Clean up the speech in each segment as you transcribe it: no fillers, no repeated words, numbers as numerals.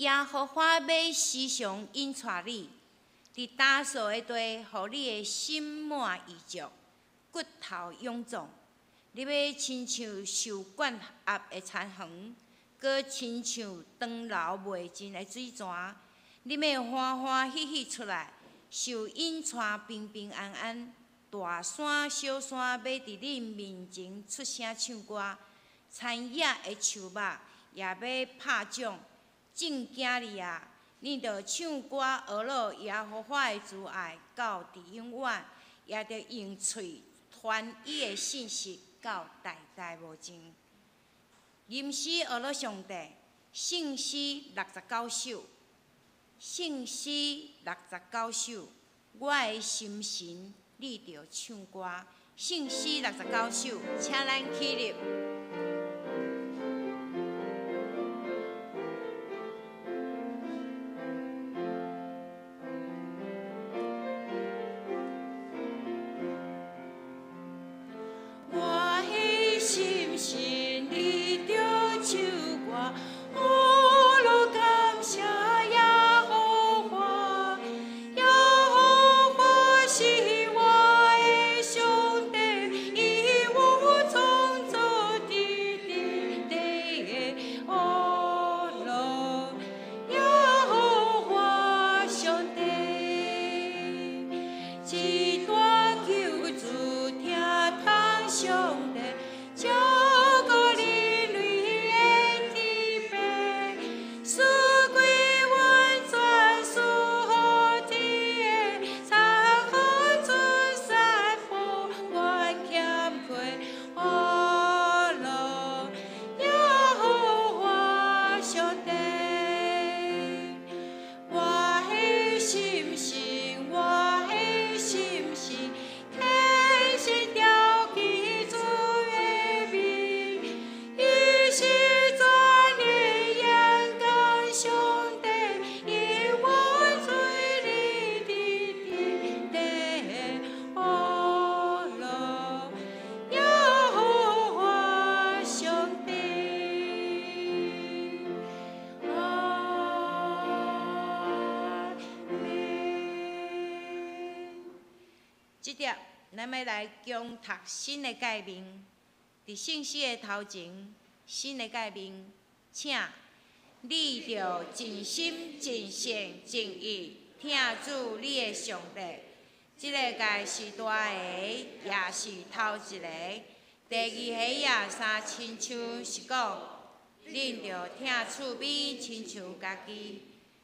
耶和华要时常引带你，伫打扫的地，互你的心满意足，骨头臃肿。你要亲像受管压的田园，搁亲像长流未尽的水泉。你要欢欢喜喜出来，受引带平平安安。大山小山要伫恁面前出声唱歌，田野的树木也要拍掌。正囝儿啊，恁着唱歌学乐耶和华的慈爱到伫永远，也着用喙传伊的信息到代代无尽。吟诗学乐上帝，圣诗69首，圣诗69首，我的心神你着唱歌。圣诗69首，请咱起立。即条，咱要来共读新的诫命。伫圣诗的头前，新的诫命，请你着尽心、尽性、尽意听主你的上帝。即个诫是大个，也是头一个。第二个也三亲像是讲，恁着听厝边亲像家己。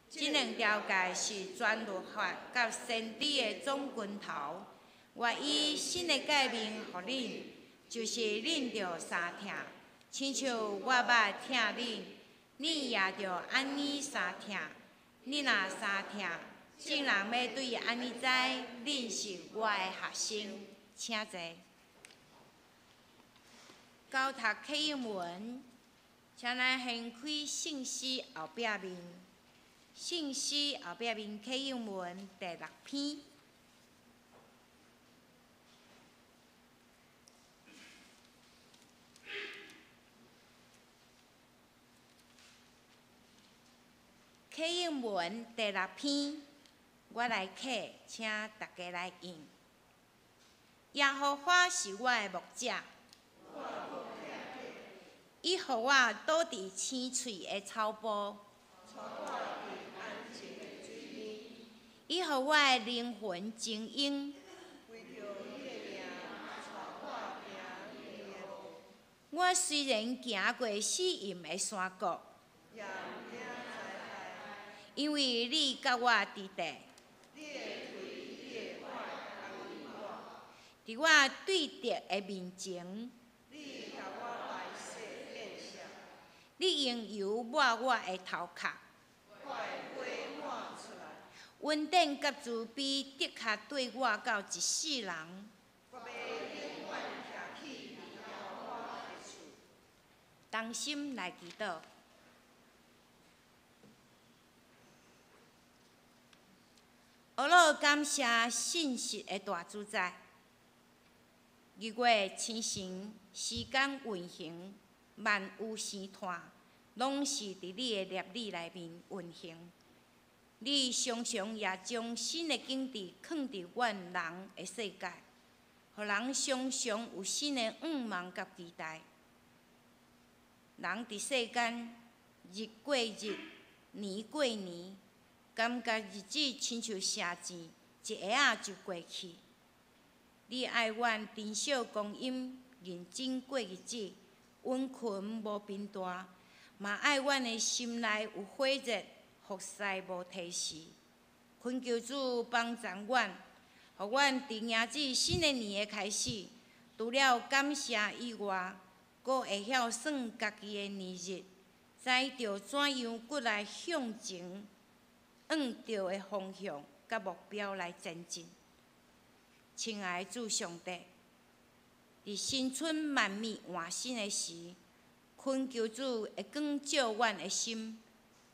即两条诫是全律法甲先知的总拳头。我以新的诫命互恁，就是恁着相听，亲像我捌听恁，恁也着安尼相听。恁若相听，众人要对安尼知，恁是我的学生。请坐。交读启应文，请咱掀开圣诗后壁面。圣诗后壁面启应文第6篇。启应文第6篇，我来刻，请大家来用。耶和华是我的牧者，伊予我倒伫青翠的草坡，伊予我的灵魂静养。我虽然行过死荫的山谷，因为你甲我伫地，伫我对敌的面前，你用油抹我的头壳，恩典甲慈悲的确对我到一世人。同心来祈祷。学乐感谢信实的大主宰，日月星辰，时间运行，万有生态，拢是伫你的业力内面运行。你常常也将新的境地放伫阮人的世界，互人常常有新的愿望甲期待。人伫世间，日过日，年过年，感觉日子亲像射箭，一下仔就过去。你爱阮珍惜光阴，认真过日子，温困无贫大，嘛爱阮的心内有火热，福势无提示。恳求主帮助阮，互阮伫迎接新的年的开始，除了感谢以外，阁会晓算家己的年日，知着怎样骨来向前，往着的方向甲目标来前进。亲爱的主上帝，伫新春万物换新的时，恳求主会光照阮的心。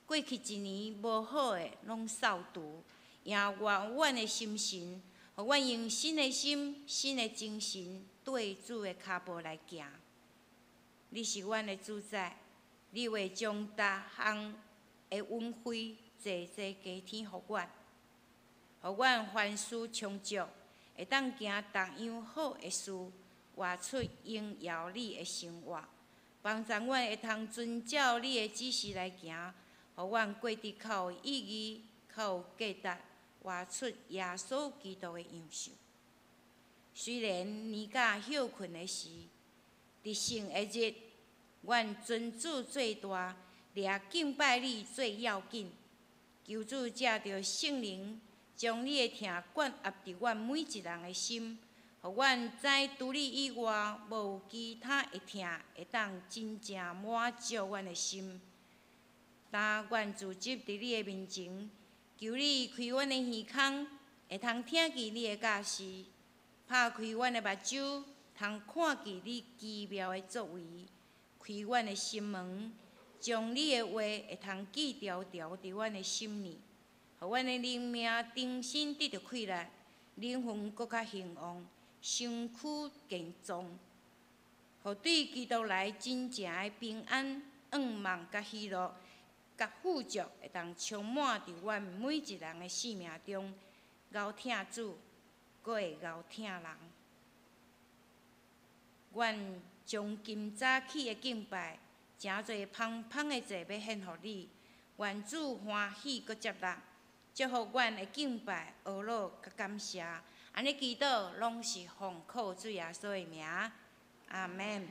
过去一年无好的，拢扫除，赢活阮的心神，互阮用新的心、新的精神，对主的脚步来行。你是阮的主宰，你会将逐项的恩惠济济加添互阮，互阮凡事充足，会当行逐样好的事，活出荣耀你的生活，帮助阮会通遵照你的指示来行，互阮过得较有意义、较有价值，活出耶稣基督的样式。虽然年假休困的时，伫圣的日，阮尊主最大，掠敬拜你最要紧。求主借着圣灵，将你的疼灌压伫阮每一人的心，互阮知除你以外，无有其他的疼会当真正满足阮的心。但愿自执伫你的面前，求你开阮的耳孔，会通听见你的教示，拍开阮的目睭，通看见你奇妙的作为，开阮的心门，将你的话会通记条条伫阮的心里，互阮的灵命重新得到快乐，灵魂搁较兴旺，身躯健壮，互对基督来真正的平安、愿望甲喜乐、甲富足会当充满伫阮每一人的生命中，熬疼主，搁会熬疼人。阮将今早起的敬拜，诚侪芳芳的祭要献互你，愿主欢喜搁接纳，祝福阮的敬拜、学乐甲感谢。安尼祈祷拢是奉靠主耶稣的名，阿免。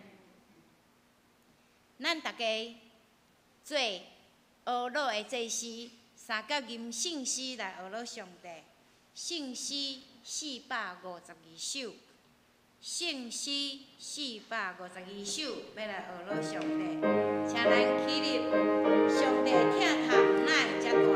咱大家做学乐的祭司，三角吟圣诗来学乐上帝。圣诗452首。圣诗452首，要来学乐上帝，请咱起立，上帝疼痛哪会遮大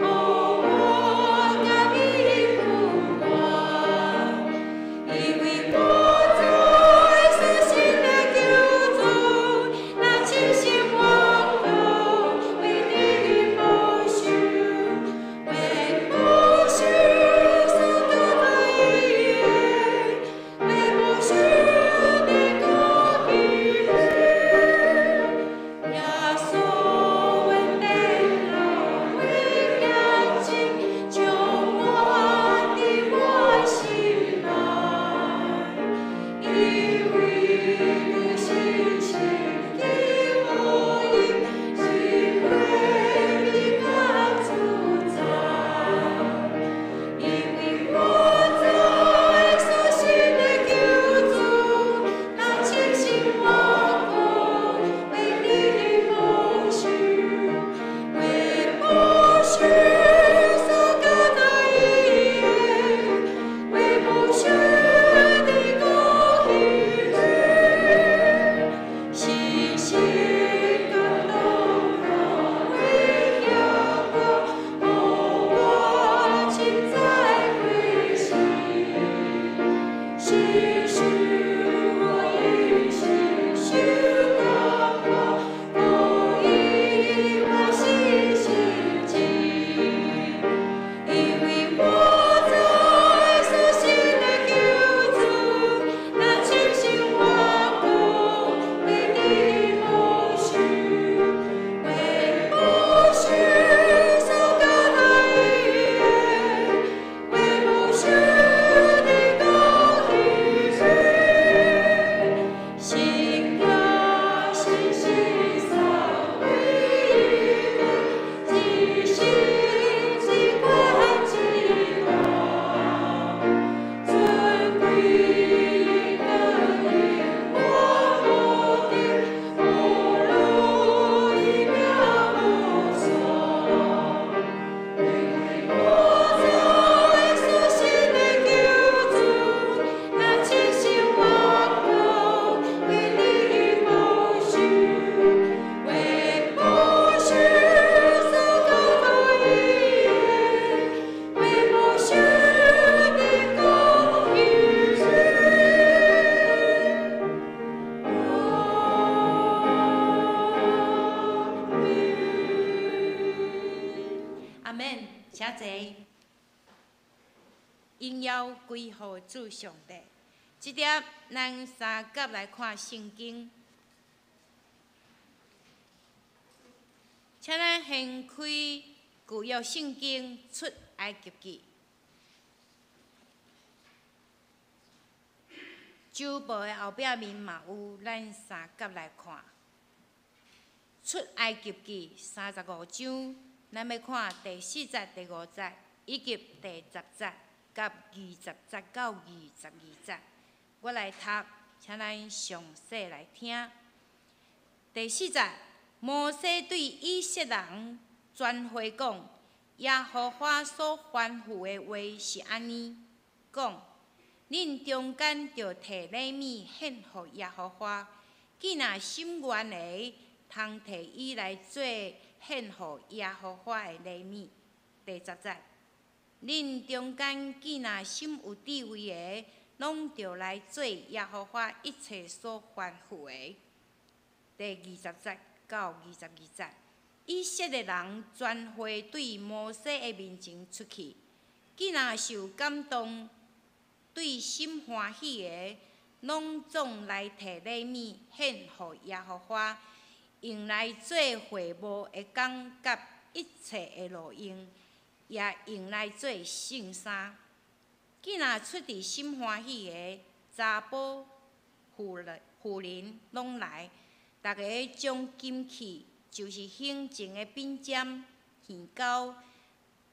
？Oh 个应邀归乎主上帝。即点，咱三甲来看圣经，请咱掀开旧约圣经出埃及记。周报的后壁面嘛有咱三甲来看。出埃及记35章，咱要看第4节、第5节，以及第10节、甲20节到22节。我来读，请咱详细来听。第4节，摩西对以色列人全会讲，耶和华所吩咐的话是安尼讲：恁中间着摕礼物献予耶和华，既若心愿的，通摕伊来做献予耶和华的礼物。第10节，恁中间既若心有智慧的，拢着来做耶和华一切所吩咐的。第20节到22节，以色列人全会对摩西的面前出去，既若受感动，对心欢喜的，拢总来摕礼物献予耶和华，用来做会幕的工甲一切的路用，也用来做圣衫。既若出伫心欢喜的查甫妇人拢来，大家将金器，就是兴前的饼尖、鱼钩、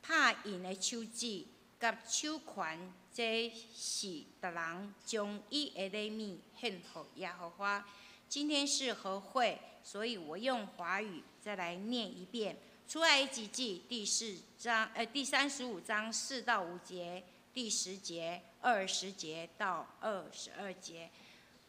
拍印的手指、甲手环，这是逐人将伊的礼物献予耶和华。今天是和会，所以我用华语再来念一遍。出埃及记第35章4到5节，第10节、20节到22节。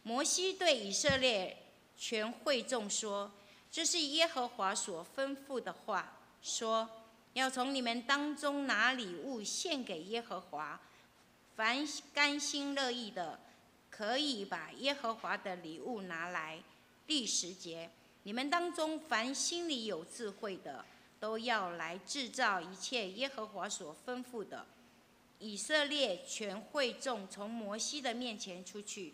摩西对以色列全会众说：“这是耶和华所吩咐的话，说要从你们当中拿礼物献给耶和华。凡甘心乐意的，可以把耶和华的礼物拿来。”第10节，你们当中凡心里有智慧的，都要来制造一切耶和华所吩咐的。以色列全会众从摩西的面前出去，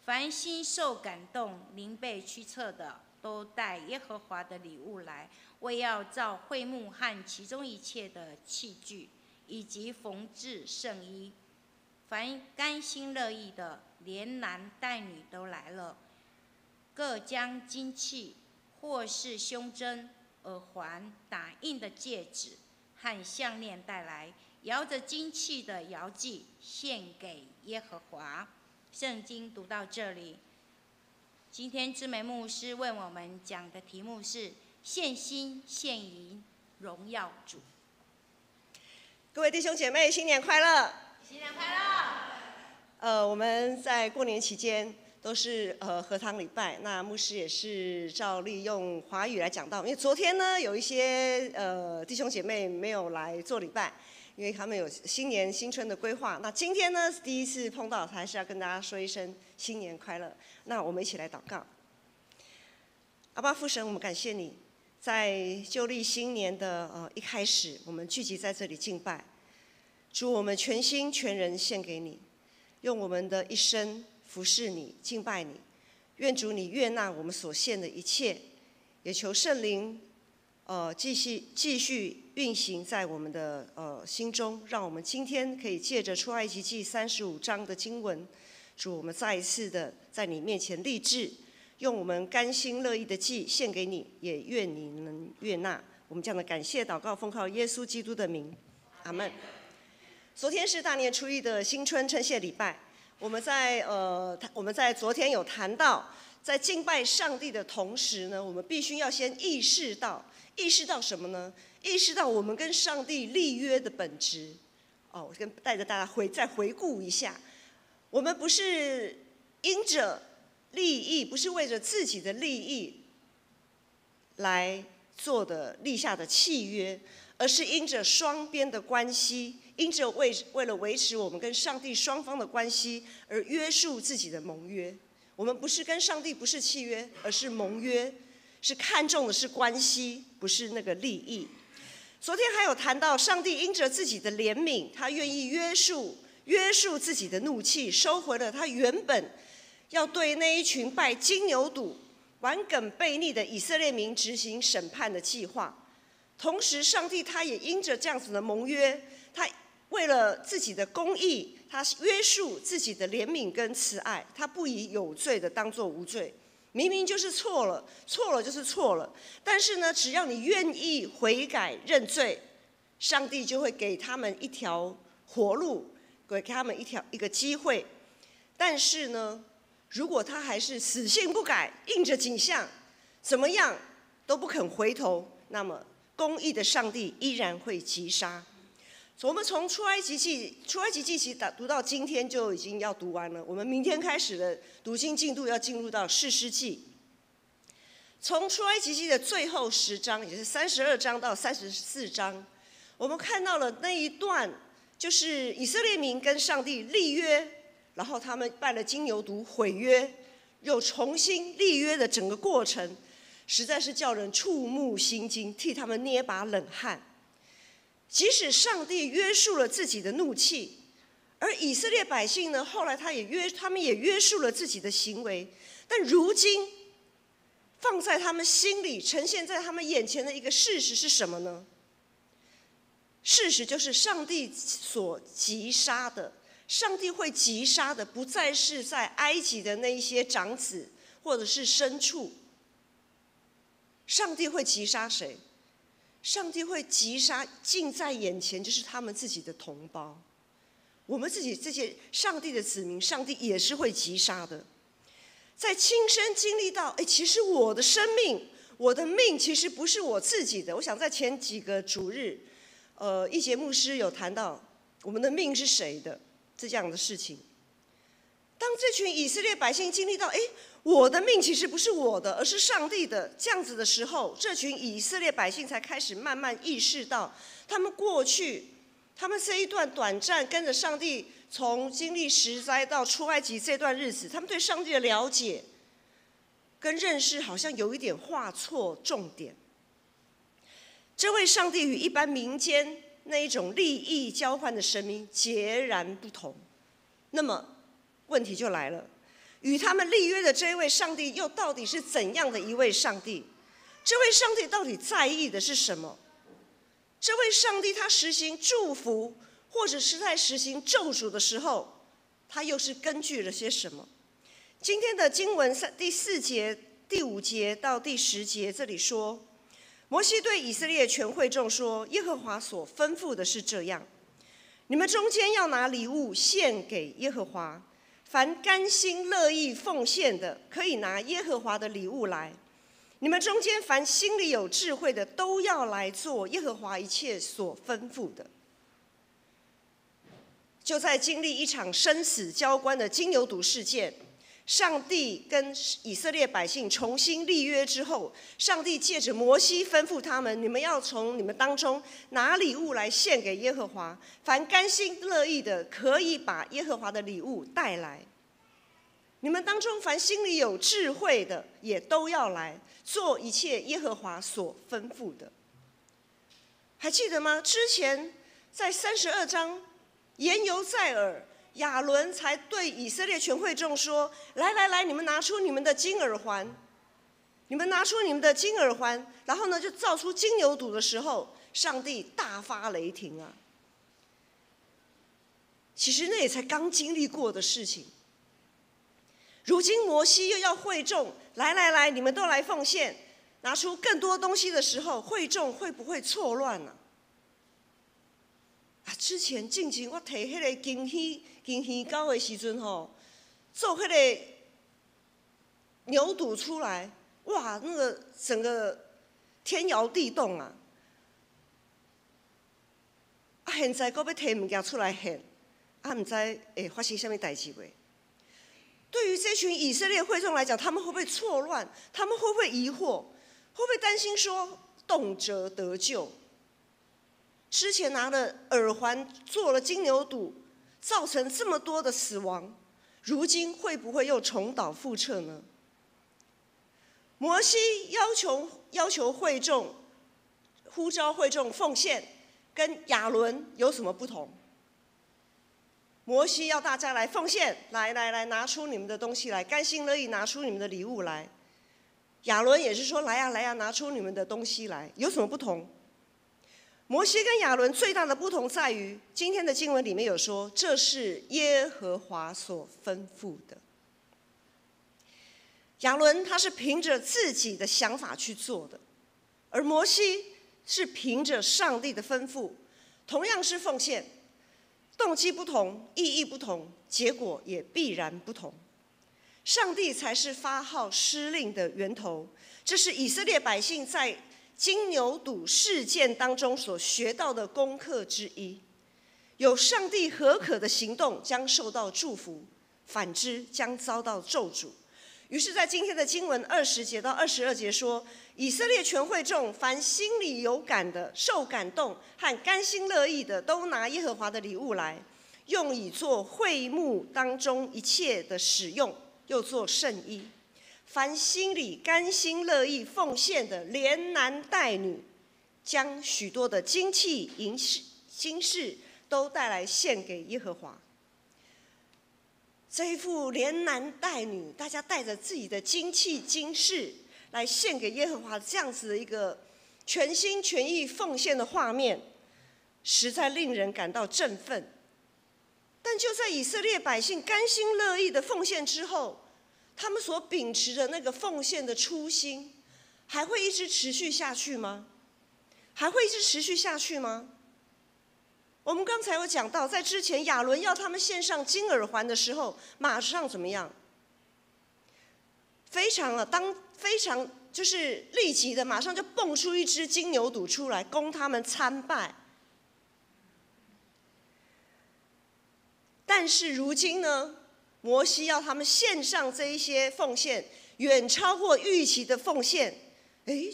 凡心受感动、灵被驱策的，都带耶和华的礼物来，为要造会幕和其中一切的器具，以及缝制圣衣。凡甘心乐意的，连男带女都来了，各将金器，或是胸针、耳环、打印的戒指和项链带来，摇着金器的摇祭献给耶和华。圣经读到这里，今天志美牧师为我们讲的题目是献心献银荣耀主。各位弟兄姐妹，新年快乐！新年快乐！我们在过年期间都是合堂礼拜，那牧师也是照例用华语来讲道，因为昨天呢有一些弟兄姐妹没有来做礼拜，因为他们有新年新春的规划。那今天呢第一次碰到，还是要跟大家说一声新年快乐。那我们一起来祷告。阿爸父神，我们感谢你，在旧历新年的一开始，我们聚集在这里敬拜。主，我们全心全人献给你，用我们的一生服侍你、敬拜你。愿主你悦纳我们所献的一切，也求圣灵继续运行在我们的心中，让我们今天可以借着出埃及记35章的经文，主，我们再一次的在你面前立志，用我们甘心乐意的祭献给你，也愿你能悦纳。我们这样的感谢祷告，奉靠耶稣基督的名，阿们。昨天是大年初一的新春称谢礼拜，我们在昨天有谈到，在敬拜上帝的同时呢，我们必须要先意识到什么呢？意识到我们跟上帝立约的本质。我带着大家再回顾一下，我们不是因着利益，不是为着自己的利益来立下的契约，而是因着双边的关系，因着为了维持我们跟上帝双方的关系而约束自己的盟约。我们不是跟上帝不是契约，而是盟约，是看重的是关系，不是那个利益。昨天还有谈到，上帝因着自己的怜悯，他愿意约束自己的怒气，收回了他原本要对那一群拜金牛犊、顽梗悖逆的以色列民执行审判的计划。同时，上帝他也因着这样子的盟约，他为了自己的公义，他约束自己的怜悯跟慈爱，他不以有罪的当作无罪。明明就是错了，错了就是错了。但是呢，只要你愿意悔改认罪，上帝就会给他们一条活路，给他们一个机会。但是呢，如果他还是死性不改，硬着颈项，怎么样都不肯回头，那么公义的上帝依然会击杀。我们从出埃及记其实读到今天就已经要读完了。我们明天开始的读经进度要进入到士师记。从出埃及记的最后10章，也是32章到34章，我们看到了那一段，就是以色列民跟上帝立约，然后他们拜了金牛犊毁约，又重新立约的整个过程，实在是叫人触目心惊，替他们捏把冷汗。即使上帝约束了自己的怒气，而以色列百姓呢，后来他们也约束了自己的行为，但如今放在他们心里，呈现在他们眼前的一个事实是什么呢？事实就是上帝所击杀的，上帝会击杀的，不再是在埃及的那一些长子或者是牲畜。上帝会击杀谁？上帝会击杀近在眼前，就是他们自己的同胞。我们自己这些上帝的子民，上帝也是会击杀的。在亲身经历到，其实我的生命，我的命其实不是我自己的。我想在前几个主日，一节牧师有谈到我们的命是谁的这样的事情。当这群以色列百姓经历到，我的命其实不是我的，而是上帝的这样子的时候，这群以色列百姓才开始慢慢意识到，他们过去，他们这一段短暂跟着上帝，从经历10灾到出埃及这段日子，他们对上帝的了解跟认识好像有一点画错重点。这位上帝与一般民间那一种利益交换的神明截然不同。那么问题就来了，与他们立约的这一位上帝又到底是怎样的一位上帝？这位上帝到底在意的是什么？这位上帝他实行祝福或者是在实行咒诅的时候，他又是根据了些什么？今天的经文第4节、第5节到第10节，这里说，摩西对以色列全会众说，耶和华所吩咐的是这样，你们中间要拿礼物献给耶和华，凡甘心乐意奉献的，可以拿耶和华的礼物来。你们中间凡心里有智慧的，都要来做耶和华一切所吩咐的。就在经历一场生死交关的金牛犊事件，上帝跟以色列百姓重新立约之后，上帝借着摩西吩咐他们，你们要从你们当中拿礼物来献给耶和华，凡甘心乐意的，可以把耶和华的礼物带来。你们当中凡心里有智慧的，也都要来做一切耶和华所吩咐的。还记得吗？之前在32章言犹在耳，亚伦才对以色列全会众说，来，你们拿出你们的金耳环，你们拿出你们的金耳环，然后呢就造出金牛犊的时候，上帝大发雷霆啊。其实那也才刚经历过的事情。如今摩西又要会众，来，你们都来奉献，拿出更多东西的时候，会众会不会错乱呢？之前进前我提迄个金鱼膏的时阵吼，做迄个牛肚出来，哇，那个整个天摇地动啊！现在搁要提物件出来献，唔知会发生什么代志未？对于这群以色列会众来讲，他们会不会错乱？他们会不会疑惑？会不会担心说动辄得救？之前拿了耳环做了金牛犊，造成这么多的死亡，如今会不会又重蹈覆辙呢？摩西要求会众呼召会众奉献，跟亚伦有什么不同？摩西要大家来奉献，来，拿出你们的东西来，甘心乐意拿出你们的礼物来。亚伦也是说，来呀，拿出你们的东西来，有什么不同？摩西跟亚伦最大的不同在于，今天的经文里面有说，这是耶和华所吩咐的。亚伦他是凭着自己的想法去做的，而摩西是凭着上帝的吩咐，同样是奉献，动机不同，意义不同，结果也必然不同。上帝才是发号施令的源头，这是以色列百姓在金牛犊事件当中所学到的功课之一。有上帝合可的行动将受到祝福，反之将遭到咒诅。于是在今天的经文20节到22节说，以色列全会众凡心里有感的、受感动和甘心乐意的，都拿耶和华的礼物来，用以做会幕当中一切的使用，又做圣衣。凡心里甘心乐意奉献的，连男带女，将许多的金器金饰都带来献给耶和华。这一副连男带女，大家带着自己的金器金饰来献给耶和华，这样子的一个全心全意奉献的画面，实在令人感到振奋。但就在以色列百姓甘心乐意的奉献之后，他们所秉持的那个奉献的初心，还会一直持续下去吗？还会一直持续下去吗？我们刚才有讲到，在之前亚伦要他们献上金耳环的时候，马上怎么样？非常就是立即的，马上就蹦出一只金牛犊出来，供他们参拜。但是如今呢，摩西要他们献上这一些奉献，远超过预期的奉献，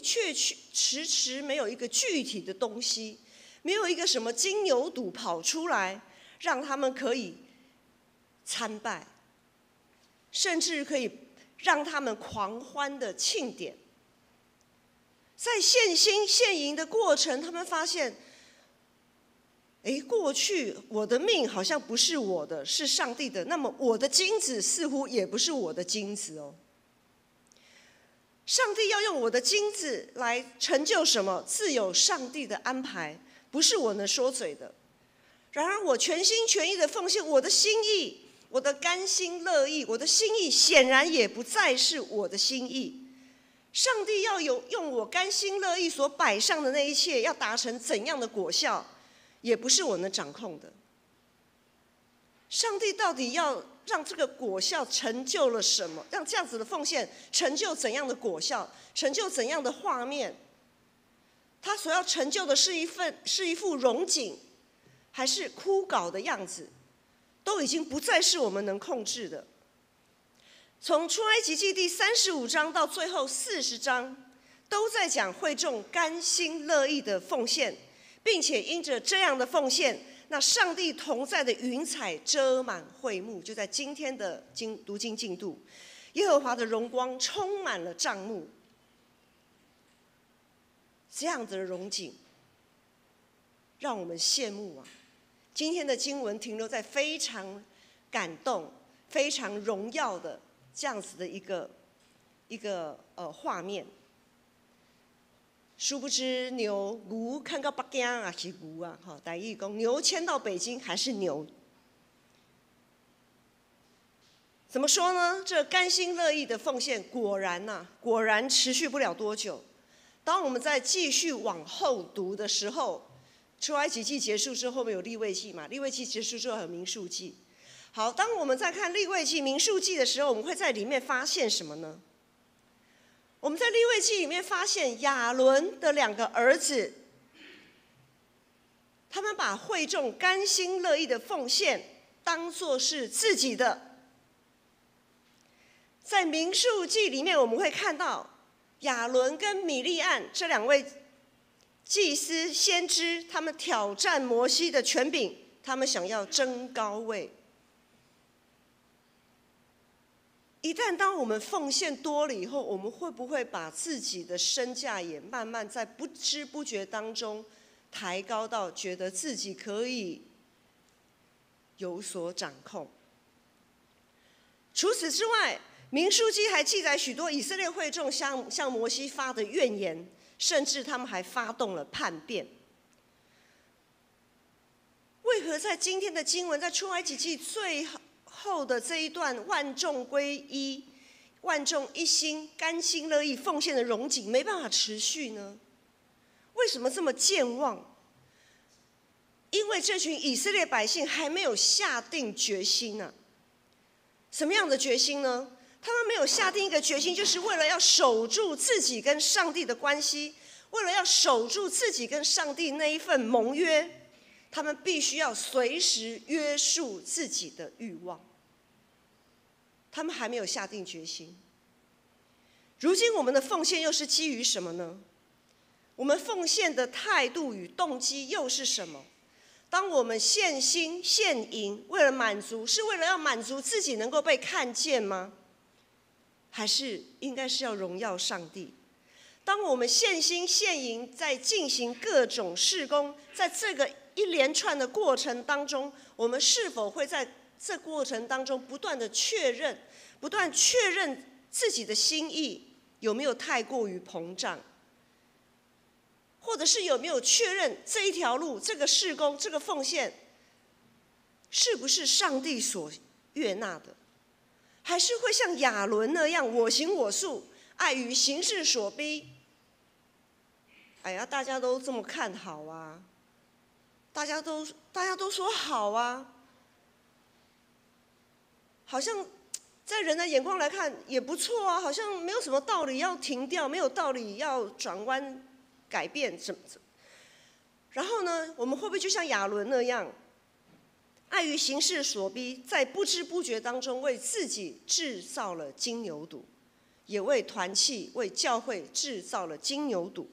却迟迟没有一个具体的东西。没有一个什么金牛犊跑出来，让他们可以参拜，甚至可以让他们狂欢的庆典。在献心献银的过程，他们发现，过去我的命好像不是我的，是上帝的，那么我的金子似乎也不是我的金子哦。上帝要用我的金子来成就什么？自有上帝的安排，不是我能说嘴的。然而我全心全意的奉献我的心意，我的甘心乐意，我的心意显然也不再是我的心意。上帝要用我甘心乐意所摆上的那一切，要达成怎样的果效，也不是我能掌控的。上帝到底要让这个果效成就了什么？让这样子的奉献成就怎样的果效？成就怎样的画面？他所要成就的是一幅荣景，还是枯槁的样子？都已经不再是我们能控制的。从出埃及记第35章到最后40章，都在讲会众甘心乐意的奉献，并且因着这样的奉献，那上帝同在的云彩遮满会幕。就在今天的读经进度，耶和华的荣光充满了帐幕。这样的荣景让我们羡慕啊！今天的经文停留在非常感动、非常荣耀的这样子的一个画面。殊不知牛牵到北京还是牛啊！台语说牛牵到北京还是牛。怎么说呢？这甘心乐意的奉献，果然持续不了多久。当我们在继续往后读的时候，出埃及记结束之后，后面有利未记嘛？利未记结束之后还有民数记。好，当我们在看利未记、民数记的时候，我们会在里面发现什么呢？我们在利未记里面发现亚伦的2个儿子，他们把会众甘心乐意的奉献当作是自己的。在民数记里面，我们会看到亚伦跟米利暗这2位祭司先知，他们挑战摩西的权柄，他们想要争高位。一旦当我们奉献多了以后，我们会不会把自己的身价也慢慢在不知不觉当中抬高到觉得自己可以有所掌控？除此之外，民书记还记载许多以色列会众向摩西发的怨言，甚至他们还发动了叛变。为何在今天的经文，在出埃及记最后的这一段万众归一、万众一心、甘心乐意奉献的荣景没办法持续呢？为什么这么健忘？因为这群以色列百姓还没有下定决心啊。什么样的决心呢？他们没有下定一个决心，就是为了要守住自己跟上帝的关系，为了要守住自己跟上帝那一份盟约，他们必须要随时约束自己的欲望。他们还没有下定决心。如今我们的奉献又是基于什么呢？我们奉献的态度与动机又是什么？当我们献心献银，为了满足，是为了要满足自己能够被看见吗？还是应该是要荣耀上帝？当我们献心献银，在进行各种事工，在这个一连串的过程当中，我们是否会在这过程当中不断确认自己的心意有没有太过于膨胀？或者是有没有确认这一条路、这个事工、这个奉献，是不是上帝所悦纳的？还是会像亚伦那样我行我素，碍于形势所逼？哎呀，大家都这么看好啊，大家都说好啊，好像在人的眼光来看也不错啊，好像没有什么道理要停掉，没有道理要转弯。改变然后呢，我们会不会就像亚伦那样，碍于形势所逼，在不知不觉当中为自己制造了金牛犊，也为团契、为教会制造了金牛犊？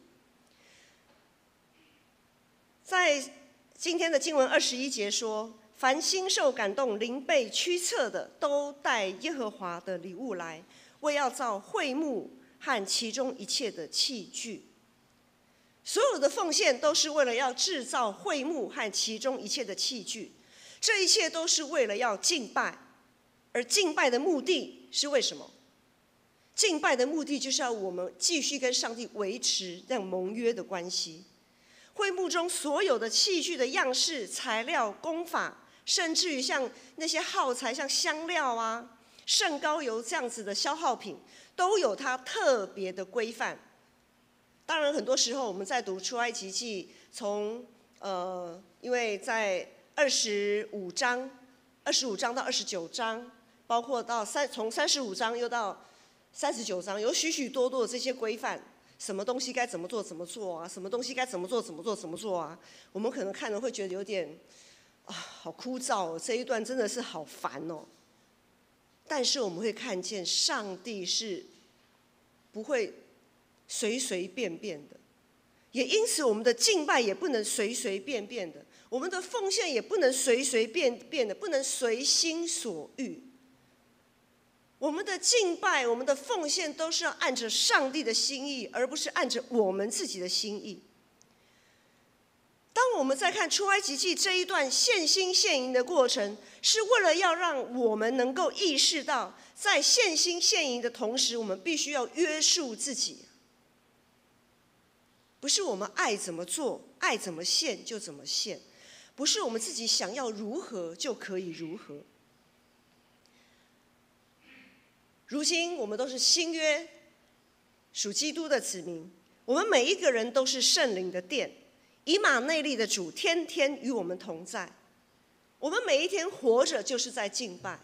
在今天的经文21节说：“凡心受感动、灵被驱策的，都带耶和华的礼物来，为要造会幕和其中一切的器具。”所有的奉献都是为了要制造会幕和其中一切的器具，这一切都是为了要敬拜，而敬拜的目的是为什么？敬拜的目的就是要我们继续跟上帝维持这样盟约的关系。会幕中所有的器具的样式、材料、工法，甚至于像那些耗材，像香料啊、圣膏油这样子的消耗品，都有它特别的规范。当然，很多时候我们在读出埃及记，因为在25章到29章，包括从35章又到39章，有许许多多的这些规范，什么东西该怎么做啊，什么东西该怎么做啊，我们可能看了会觉得有点好枯燥哦，这一段真的是好烦哦。但是我们会看见上帝是不会随随便便的，也因此我们的敬拜也不能随随便便的，我们的奉献也不能随随便便的，不能随心所欲。我们的敬拜、我们的奉献都是要按着上帝的心意，而不是按着我们自己的心意。当我们在看出埃及记这一段献心献银的过程，是为了要让我们能够意识到，在献心献银的同时，我们必须要约束自己。不是我们爱怎么做、爱怎么献就怎么献，不是我们自己想要如何就可以如何。如今我们都是新约属基督的子民，我们每一个人都是圣灵的殿，以马内利的主天天与我们同在。我们每一天活着就是在敬拜，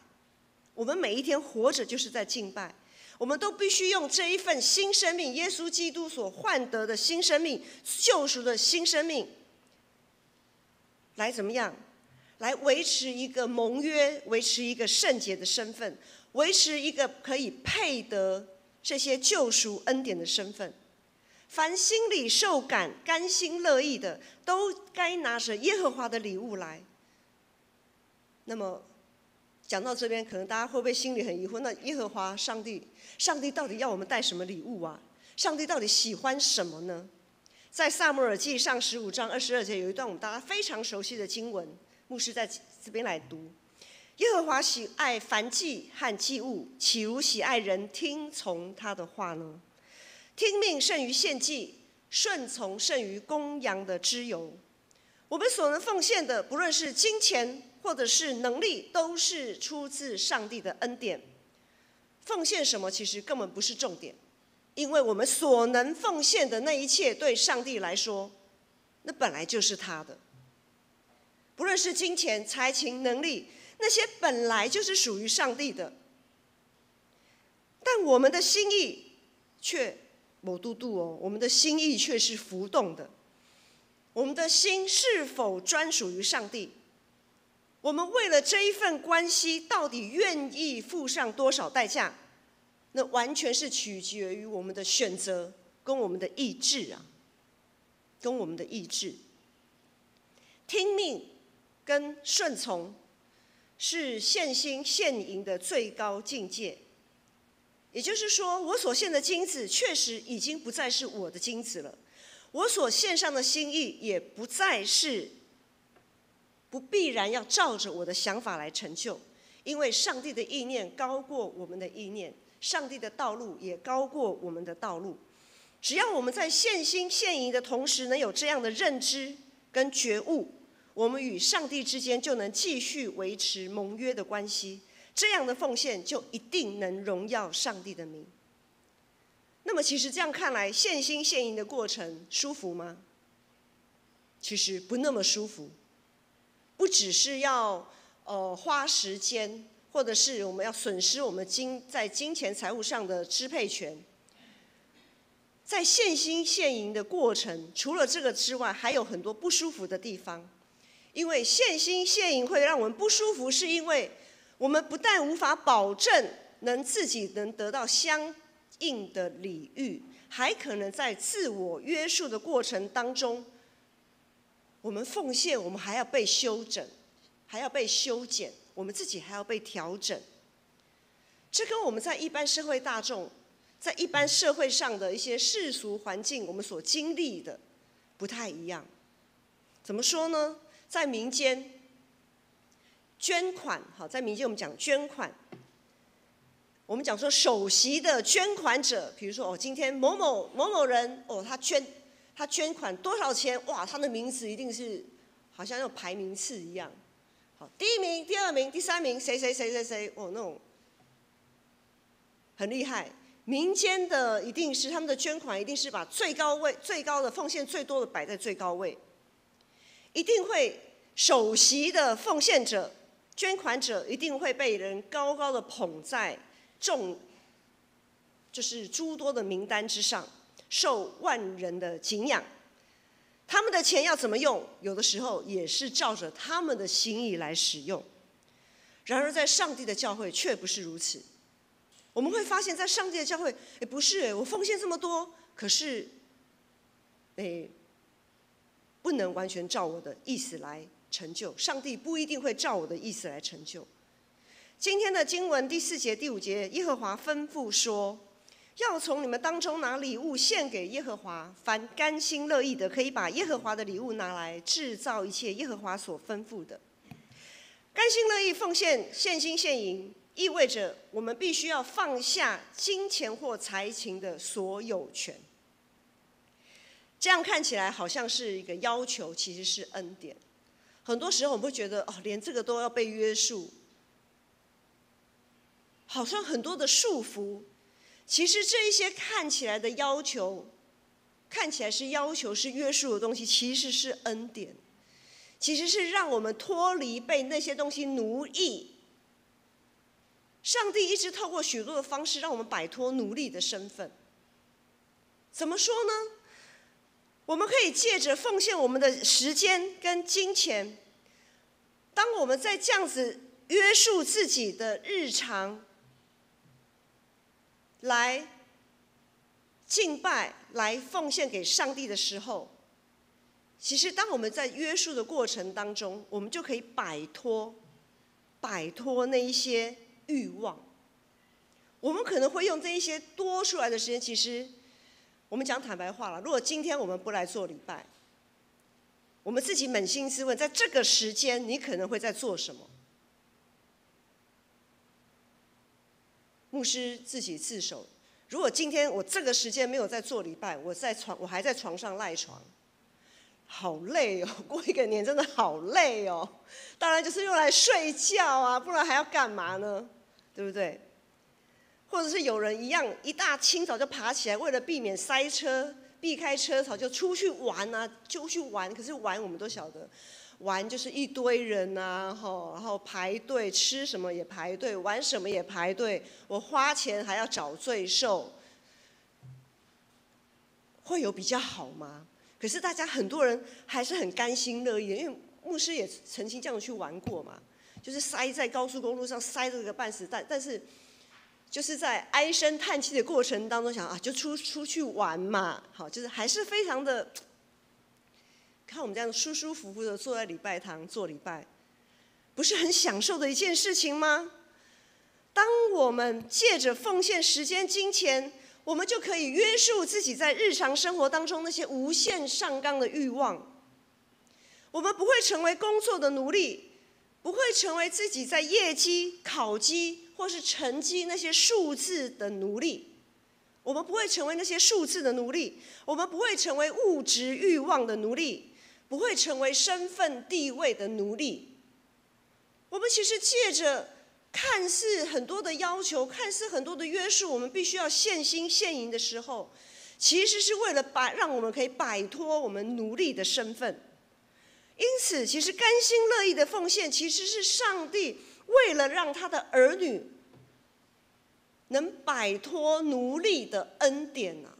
我们每一天活着就是在敬拜。我们都必须用这一份新生命，耶稣基督所换得的新生命，救赎的新生命，来怎么样？来维持一个盟约，维持一个圣洁的身份，维持一个可以配得这些救赎恩典的身份。凡心里受感、甘心乐意的，都该拿着耶和华的礼物来。那么，讲到这边，可能大家会不会心里很疑惑？那耶和华上帝到底要我们带什么礼物啊？上帝到底喜欢什么呢？在撒母耳记上15章22节有一段我们大家非常熟悉的经文，牧师在这边来读。耶和华喜爱燔祭和祭物，岂如喜爱人听从他的话呢？听命胜于献祭，顺从胜于公羊的脂油。我们所能奉献的，不论是金钱或者是能力，都是出自上帝的恩典。奉献什么其实根本不是重点，因为我们所能奉献的那一切，对上帝来说，那本来就是他的。不论是金钱、才情、能力，那些本来就是属于上帝的。但我们的心意却某度度哦，我们的心意却是浮动的。我们的心是否专属于上帝？我们为了这一份关系，到底愿意付上多少代价？那完全是取决于我们的选择跟我们的意志啊，跟我们的意志。听命跟顺从是献心献银的最高境界。也就是说，我所献的金子确实已经不再是我的金子了，我所献上的心意也不再是不必然要照着我的想法来成就，因为上帝的意念高过我们的意念，上帝的道路也高过我们的道路。只要我们在献心献银的同时能有这样的认知跟觉悟，我们与上帝之间就能继续维持盟约的关系，这样的奉献就一定能荣耀上帝的名。那么其实这样看来，献心献银的过程舒服吗？其实不那么舒服，不只是要花时间，或者是我们要损失我们在金钱财务上的支配权。在献心献银的过程，除了这个之外，还有很多不舒服的地方。因为献心献银会让我们不舒服，是因为我们不但无法保证自己能得到相应的礼遇，还可能在自我约束的过程当中，我们奉献，我们还要被修整，还要被修剪，我们自己还要被调整。这跟我们在一般社会大众，在一般社会上的一些世俗环境，我们所经历的不太一样。怎么说呢？在民间捐款，在民间我们讲捐款，我们讲说首席的捐款者，比如说今天某某人他捐款多少钱，哇，他的名字一定是好像要排名次一样，好，第一名、第二名、第三名，谁，那种很厉害。民间的一定是他们的捐款，一定是把最高的奉献最多的摆在最高位。一定会首席的奉献者、捐款者一定会被人高高的捧在就是诸多的名单之上，受万人的敬仰。他们的钱要怎么用，有的时候也是照着他们的心意来使用。然而在上帝的教会却不是如此。我们会发现在上帝的教会，不是我奉献这么多，可是不能完全照我的意思来成就，上帝不一定会照我的意思来成就。今天的经文第4节、第5节，耶和华吩咐说，要从你们当中拿礼物献给耶和华，凡甘心乐意的，可以把耶和华的礼物拿来制造一切耶和华所吩咐的。甘心乐意奉献、献心献银，意味着我们必须要放下金钱或财情的所有权。这样看起来好像是一个要求，其实是恩典。很多时候我们会觉得，连这个都要被约束，好像很多的束缚。其实这一些看起来的要求，看起来是要求、是约束的东西，其实是恩典，其实是让我们脱离被那些东西奴役。上帝一直透过许多的方式，让我们摆脱奴隶的身份。怎么说呢？我们可以借着奉献我们的时间跟金钱，当我们在这样子约束自己的日常来敬拜、来奉献给上帝的时候，其实当我们在约束的过程当中，我们就可以摆脱摆脱那一些欲望。我们可能会用这一些多出来的时间，其实我们讲坦白话了，如果今天我们不来做礼拜，我们自己扪心自问，在这个时间你可能会在做什么？牧师自己自首，如果今天我这个时间没有在做礼拜，我还在床上赖床，好累哦，过一个年真的好累哦。当然就是用来睡觉啊，不然还要干嘛呢？对不对？或者是有人一样，一大清早就爬起来，为了避免塞车、避开车潮，就出去玩啊，就去玩。可是玩我们都晓得，玩就是一堆人啊，然后排队，吃什么也排队，玩什么也排队，我花钱还要找罪受，会有比较好吗？可是大家很多人还是很甘心乐意的，因为牧师也曾经这样去玩过嘛，就是塞在高速公路上塞这个半死，但是就是在唉声叹气的过程当中想啊，就出去玩嘛，好，就是还是非常的。看我们这样舒舒服服的坐在礼拜堂做礼拜，不是很享受的一件事情吗？当我们借着奉献时间、金钱，我们就可以约束自己在日常生活当中那些无限上纲的欲望。我们不会成为工作的奴隶，不会成为自己在业绩、考绩或是成绩那些数字的奴隶。我们不会成为那些数字的奴隶，我们不会成为物质欲望的奴隶，不会成为身份地位的奴隶。我们其实借着看似很多的要求，看似很多的约束，我们必须要献心献银的时候，其实是为了让我们可以摆脱我们奴隶的身份。因此，其实甘心乐意的奉献，其实是上帝为了让他的儿女能摆脱奴隶的恩典啊！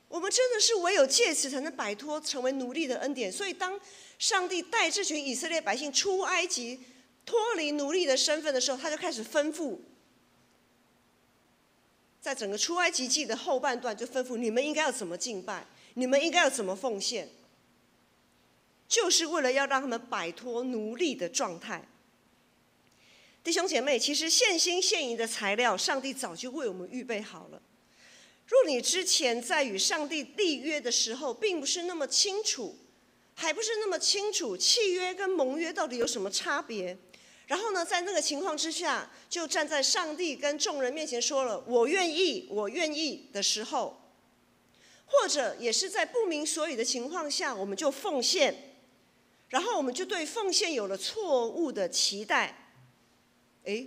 我们真的是唯有借此才能摆脱成为奴隶的恩典。所以当上帝带这群以色列百姓出埃及，脱离奴隶的身份的时候，他就开始吩咐，在整个出埃及记的后半段就吩咐你们应该要怎么敬拜，你们应该要怎么奉献，就是为了要让他们摆脱奴隶的状态。弟兄姐妹，其实献心献银的材料，上帝早就为我们预备好了。若你之前在与上帝立约的时候，并不是那么清楚，还不是那么清楚契约跟盟约到底有什么差别，然后呢，在那个情况之下，就站在上帝跟众人面前说了“我愿意，我愿意”的时候，或者也是在不明所以的情况下，我们就奉献，然后我们就对奉献有了错误的期待。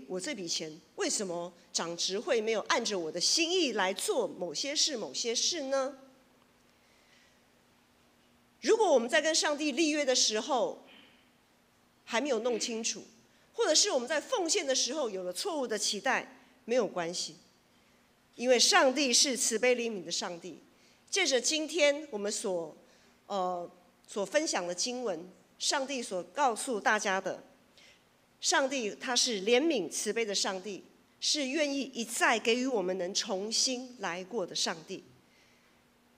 我这笔钱为什么长执会没有按着我的心意来做某些事呢？如果我们在跟上帝立约的时候还没有弄清楚，或者是我们在奉献的时候有了错误的期待，没有关系，因为上帝是慈悲怜悯的上帝。借着今天我们所分享的经文，上帝所告诉大家的，上帝他是怜悯慈悲的上帝，是愿意一再给予我们能重新来过的上帝。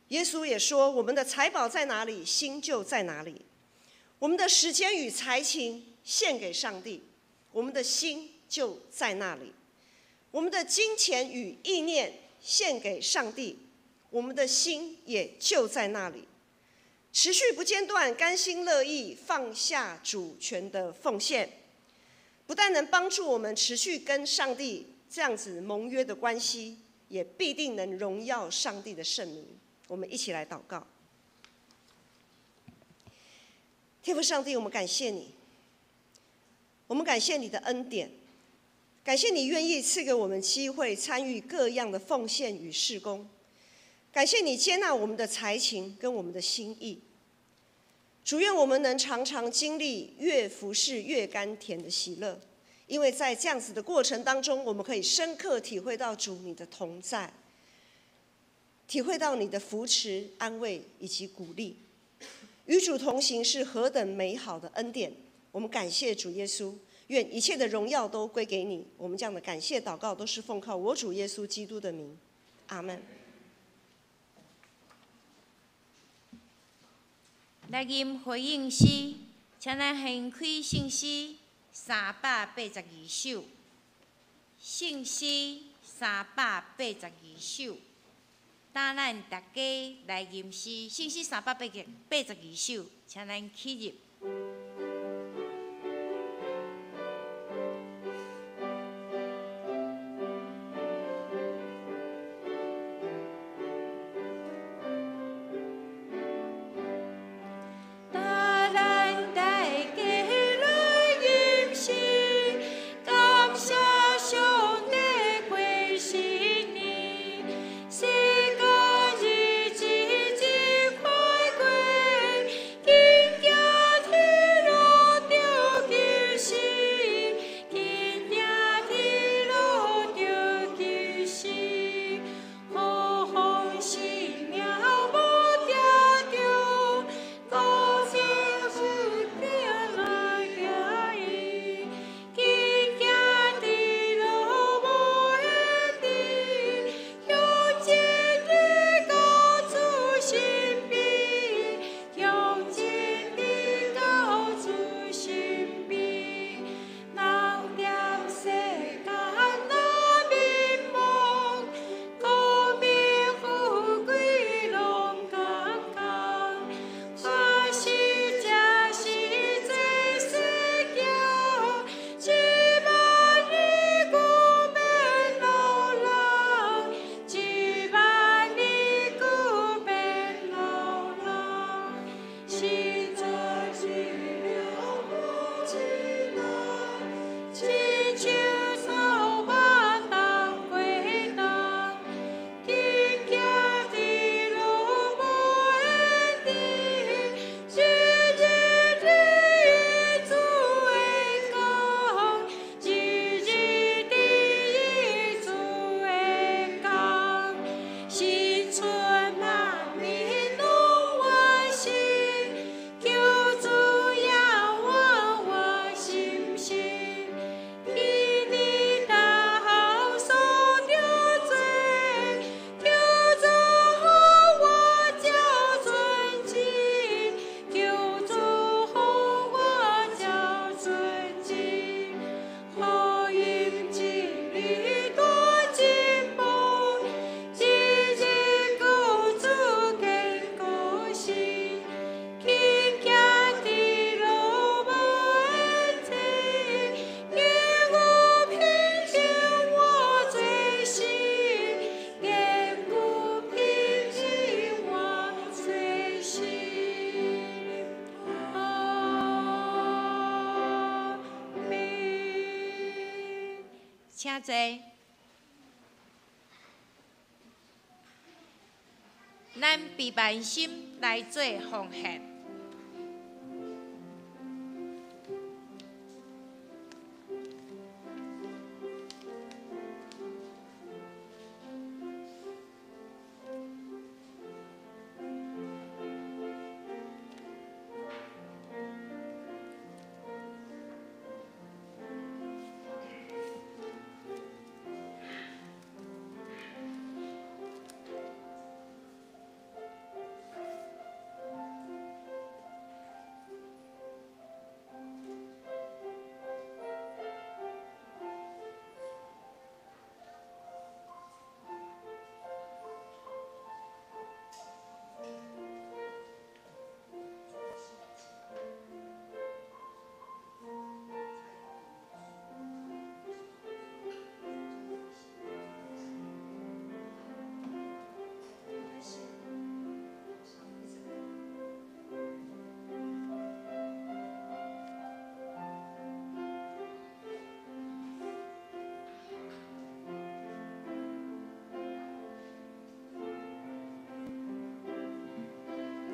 耶稣也说，我们的财宝在哪里，心就在哪里。我们的时间与才情献给上帝，我们的心就在那里。我们的金钱与意念献给上帝，我们的心也就在那里。持续不间断、甘心乐意放下主权的奉献，不但能帮助我们持续跟上帝这样子盟约的关系，也必定能荣耀上帝的圣名。我们一起来祷告。天父上帝，我们感谢你，我们感谢你的恩典，感谢你愿意赐给我们机会参与各样的奉献与事工，感谢你接纳我们的才情跟我们的心意。主，愿我们能常常经历越服侍越甘甜的喜乐，因为在这样子的过程当中，我们可以深刻体会到主你的同在，体会到你的扶持、安慰以及鼓励。与主同行是何等美好的恩典！我们感谢主耶稣，愿一切的荣耀都归给你。我们这样的感谢祷告，都是奉靠我主耶稣基督的名，阿们。来吟回应诗请咱掀开圣诗382首，圣诗382首，等咱大家来吟诗。圣诗382首，请咱起入。请坐，咱备万心来做奉献。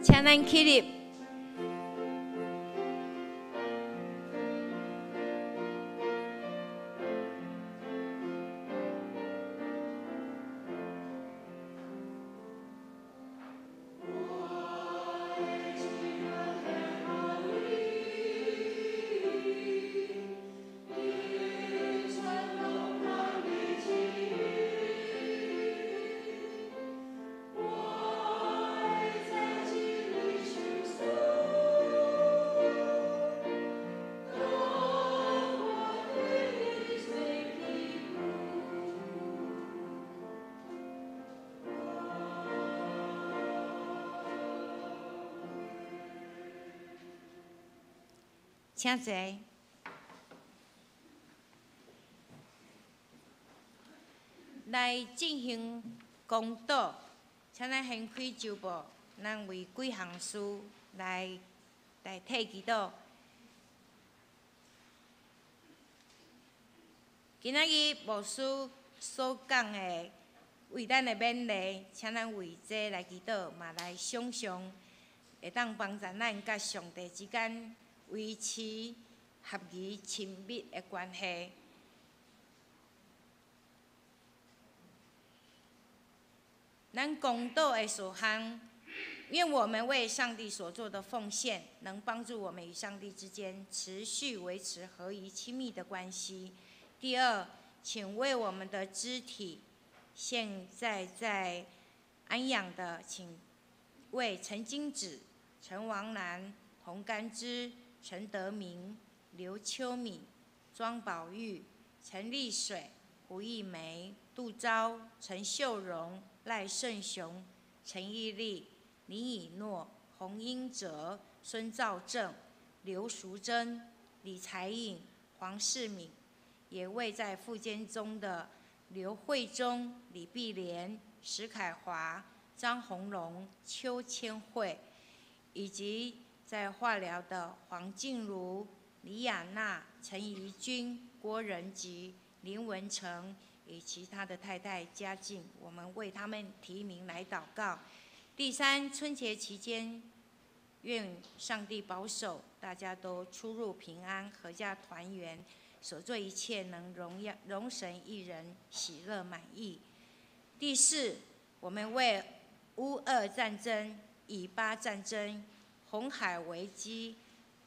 请咱起立。请坐。来进行公道，请咱掀开周报，咱为几项事来代替祈祷。今仔日牧师所讲的为咱的勉励，请咱为这来祈祷，嘛来想象，会当帮助咱甲上帝之间维持合宜亲密的关系。咱公道的事项，愿我们为上帝所做的奉献，能帮助我们与上帝之间持续维持合宜亲密的关系。第二，请为我们的肢体，现在在安养的，请为陈金子、陈王兰、洪甘之、陈德明、刘秋敏、庄宝玉、陈丽水、胡艺梅、杜昭、陈秀荣、赖胜雄、陈义利、林以诺、洪英哲、孙兆正、刘淑珍、李才颖、黄世敏，也为在复监中的刘慧忠、李碧莲、石凯华、张宏龙、邱千惠，以及在化疗的黄静茹、李雅娜、陈怡君、郭仁吉、林文成与其他的太太家境，我们为他们提名来祷告。第三，春节期间，愿上帝保守大家都出入平安，阖家团圆，所做一切能容神一人喜乐满意。第四，我们为乌俄战争、以巴战争、红海危机、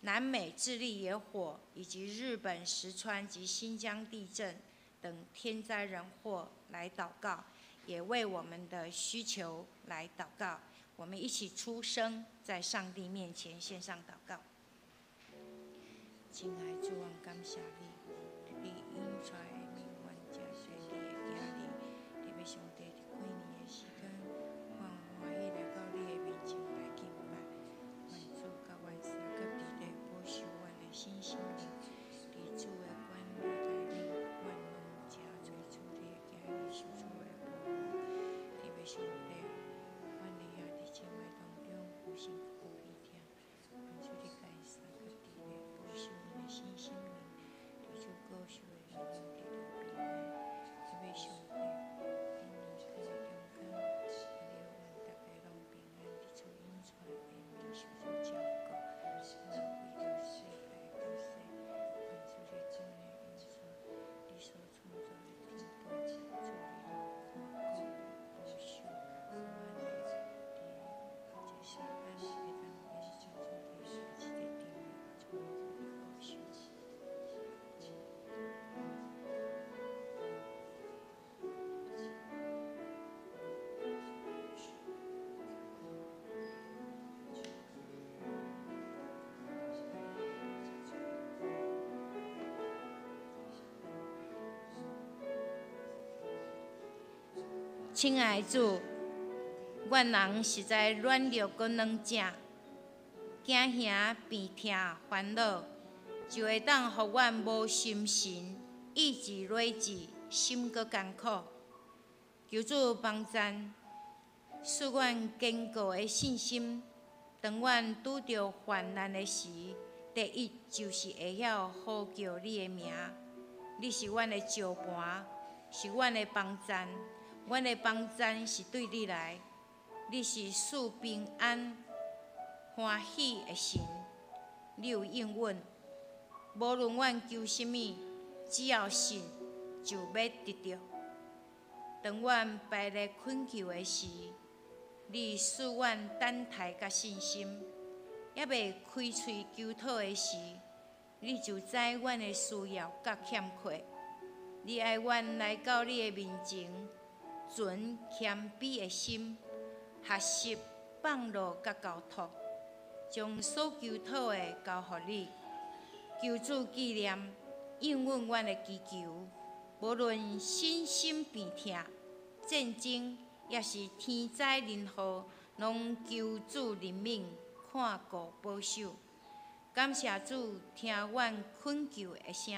南美智利野火以及日本石川及新疆地震等天灾人祸来祷告，也为我们的需求来祷告。我们一起出声，在上帝面前献上祷告。亲爱主，我感谢你，你引出来的命运真侪你的囝儿，特别上帝伫过年的时间，欢欢喜来到你的面前来敬拜。愿主甲万事甲地地保守阮的心灵，伫主的管理内面，愿拢有真侪主你的囝儿受主的保护。特别上帝，愿你也伫情爱当中有幸福平听。愿主你介绍甲地地保守阮的心灵，伫主保守的人中得到平安。特别上帝，今年开的中间，也了愿大家拢平安，伫主引出的面受主照顾。咱为着世界得胜，愿主你主的引出，你所创造的天道，主你看顾保守，我们的这世间会当免受主你一切的定义，主你保守。亲爱的主，阮人实在软弱搁软正，惊兄病痛烦恼，就会当互阮无心神，意志软志，心搁艰苦。求主帮助，使阮坚固的信心。当阮拄着患难的时，第一就是会晓呼叫你的名。你是阮的石盘，是阮的帮站。阮的帮站是对你来，你是赐平安、欢喜的神。你有应允，无论阮求什么，只要信，就要得到。当阮败咧困求的时，你使阮等待甲信心，还未开喙求讨的时，你就知阮的需要甲欠缺。你爱阮来到你的面前。存谦卑的心，学习放落甲交托，将所求讨的交予你。求主纪念，应允阮的祈求。无论身心病痛、战争，也是天灾人祸，拢求主怜悯，看顾保守。感谢主听阮恳求的声。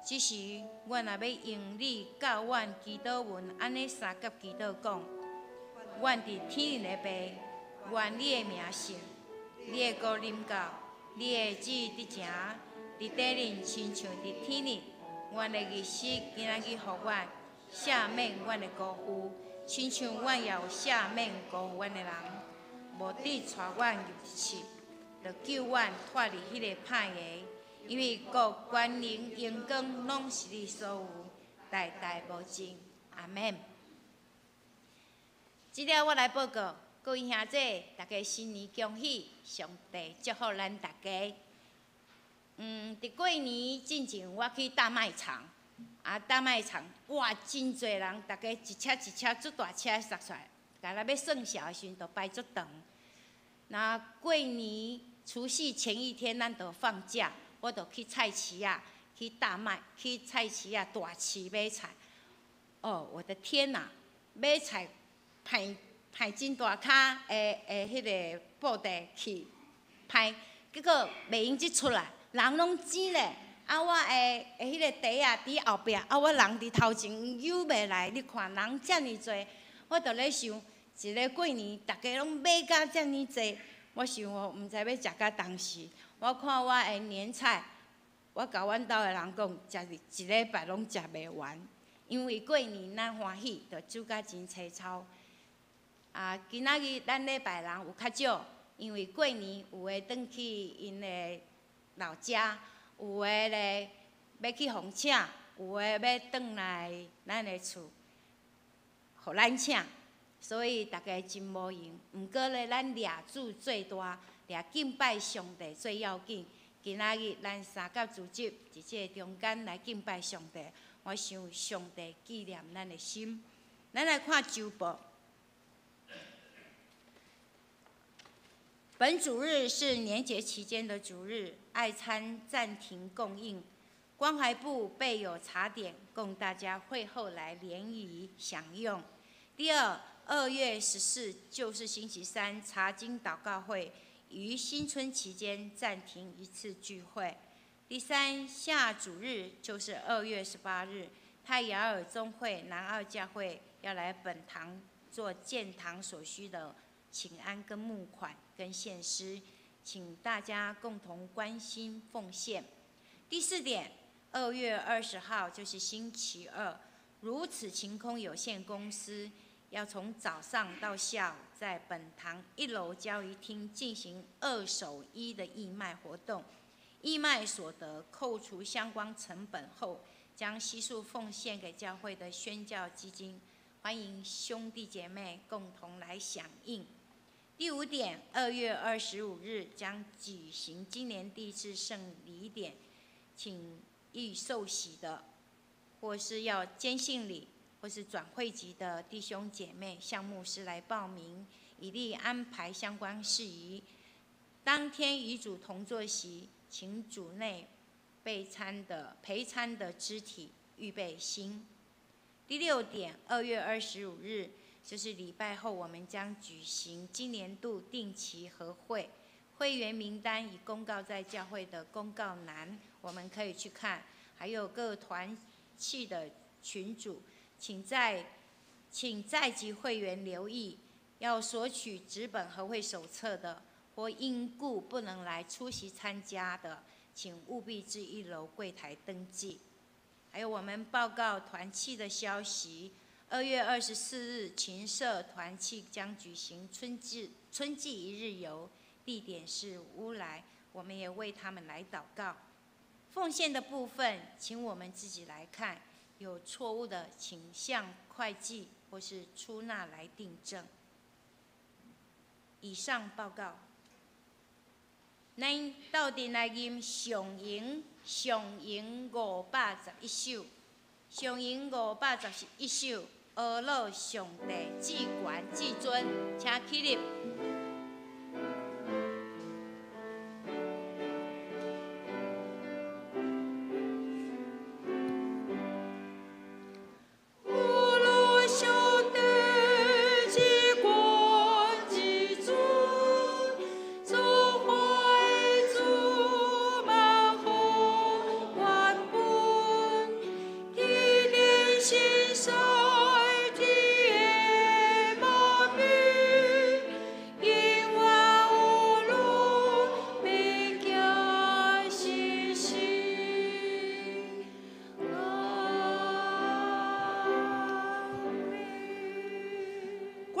此时，阮也要用你教阮祈祷文安尼三甲祈祷讲：阮伫天的爸，愿你的名圣，你的国临到，你的旨意伫正，伫地人亲像伫天日。阮的日时今仔日，互阮赦免阮的辜负，亲像阮也有赦免辜负阮的人。无得带阮入去，着救阮脱离迄个歹个。因为国、权能、荣光，拢是你所有，代代无尽。阿免。即了我来报告，各位兄弟，大家新年恭喜，上帝祝福咱大家。伫过年之前，我去大卖场，大卖场哇，真侪人，大家一车一车足大车塞出来，甲咱要算数的时阵，就排足长。那过年除夕前一天，咱就放假。我就去菜市啊，去菜市啊大市买菜。哦，我的天哪！买菜排真大卡迄个布袋去排，结果袂用即出来，人拢挤咧。我迄个袋啊伫后壁，我人伫头前游袂来。你看人遮尔多，我就咧想，一个过年大家拢买甲遮尔多，我想毋知要食到当时。我看我的年菜，我甲阮兜的人讲，食一礼拜拢食袂完，因为过年咱欢喜，着煮甲真粗糙。今仔日咱礼拜人有较少，因为过年有的转去因的老家，有的咧要去奉请，有的要转来咱的厝，互咱请，所以大家真无闲。毋过咧，咱掠主最大。掠敬拜上帝最要紧。今仔日咱三甲组织伫这中间来敬拜上帝，我想上帝纪念咱的心。咱来看周报。本主日是年节期间的主日，爱餐暂停供应。关怀部备有茶点，供大家会后来联谊享用。第二，2月14就是星期三查经祷告会。于新春期间暂停一次聚会。第三，下主日就是2月18日，泰雅尔宗会南二教会要来本堂做建堂所需的请安跟募款跟献诗，请大家共同关心奉献。第四点，2月20号就是星期二，如此晴空有限公司要从早上到下午，在本堂1楼交易厅进行2手衣的义卖活动。义卖所得扣除相关成本后，将悉数奉献给教会的宣教基金。欢迎兄弟姐妹共同来响应。第五点，2月25日将举行今年第一次圣礼典，请欲受洗的，或是要坚信礼，或是转会籍的弟兄姐妹向牧师来报名，以利安排相关事宜。当天与主同坐席，请主内陪餐的肢体预备心。第六点，2月25日就是礼拜后，我们将举行今年度定期和会，会员名单已公告在教会的公告栏，我们可以去看。还有各团契的群组，请在籍会员留意，要索取纸本和会手册的，或因故不能来出席参加的，请务必至1楼柜台登记。还有我们报告团契的消息，2月24日勤社团契将举行春季1日游，地点是乌来，我们也为他们来祷告。奉献的部分，请我们自己来看，有错误的请向会计或是出纳来订正。以上报告。咱斗阵来吟上营511首，上营511首，阿老上帝至权至尊，请起立。主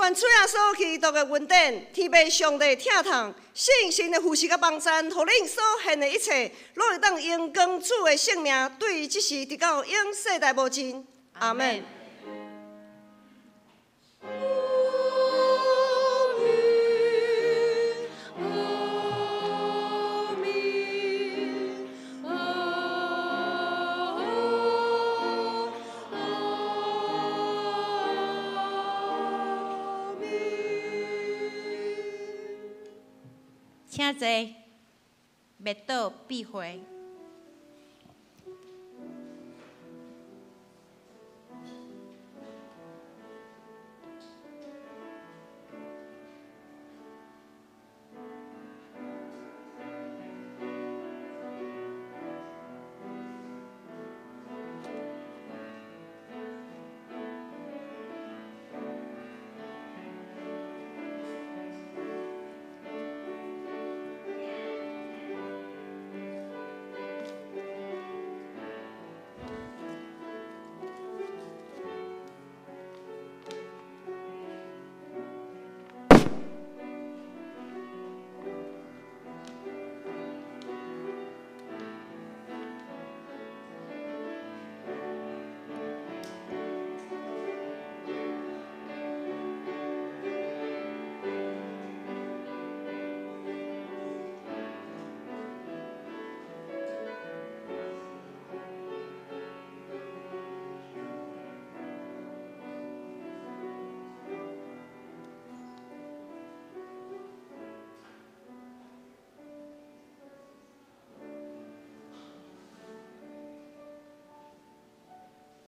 愿主耶稣基督的恩典、天父上帝疼痛、圣神的扶持甲帮赞，互恁所献的一切，拢会当荣光主的圣名，对即时直到永世代无尽。阿门。请坐，灭倒闭会。